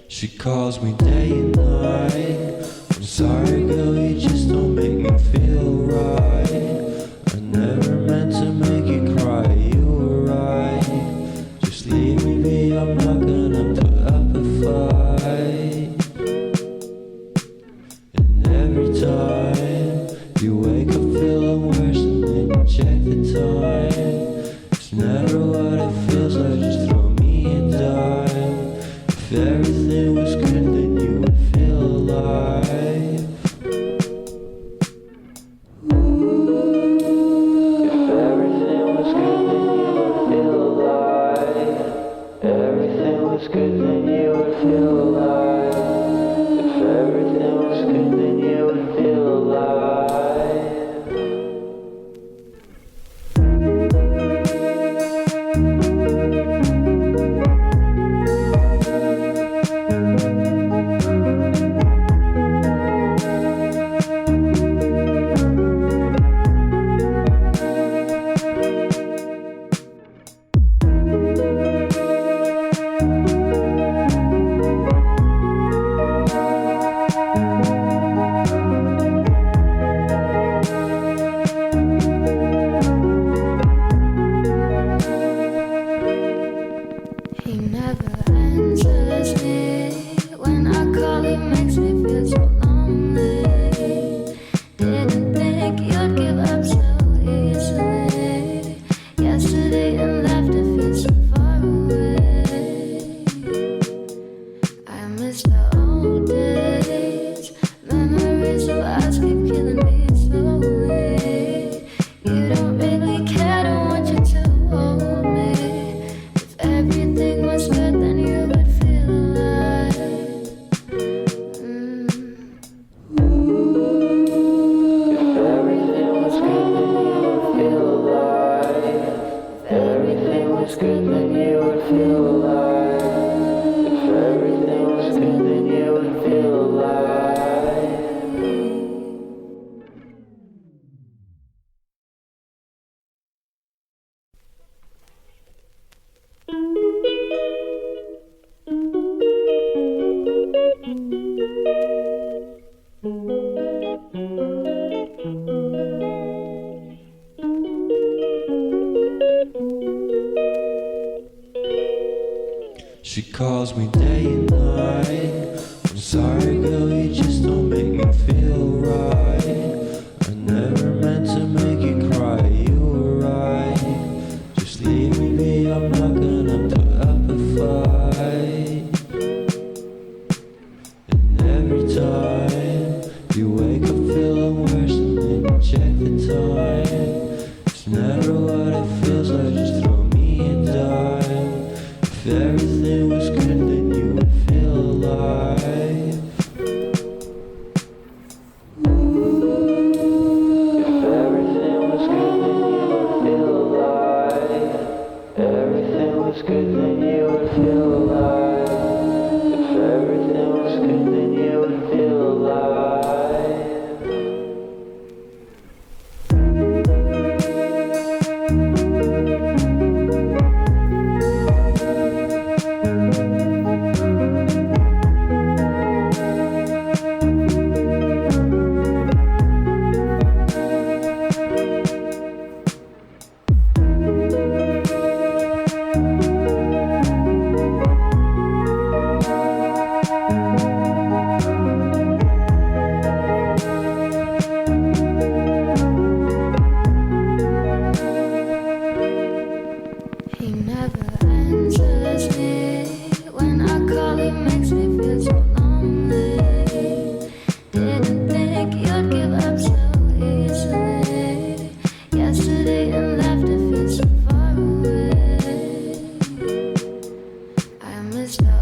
She calls me day and night. I'm sorry girl, you just don't make me feel right. I never meant to make you cry, you were right. Just leave me be, I'm not gonna put up a fight. And every time you wake up feeling worse and then you check the time. It's never what it feels like, just throw me a dime. If everything was good then you would feel alive. If everything was good then you would feel alive. Everything was good then you would feel alive. If everything was good then you would feel alive. He never answers me. When I call, he makes me feel so lonely. Didn't think you'd give up so easily. Yesterday and left, it feels so far away. I miss the old days. Memories of us keep killing me slowly. You don't really care, don't want you to hold me. If everything was good, then you would feel alive. If everything was good then you would feel alive. If everything was good then you would feel alive. If everything was good then you would feel alive. She calls me day and night. I'm sorry girl, you just don't make me feel right. I never meant to make you cry, you were right. Just leave me be, I'm not gonna put up a fight. And every time you wake up feeling worse and then you check the time. It's never what it feels like, just throw me a dime. If everything was good then you would feel alive. If everything was good then you would feel alive. Everything was good then you would feel alive. If everything was good then you would feel alive. He never answers me. When I call, he makes me feel so lonely. Didn't think you'd give up so easily. Yesterday and left, it feels so far away. I miss the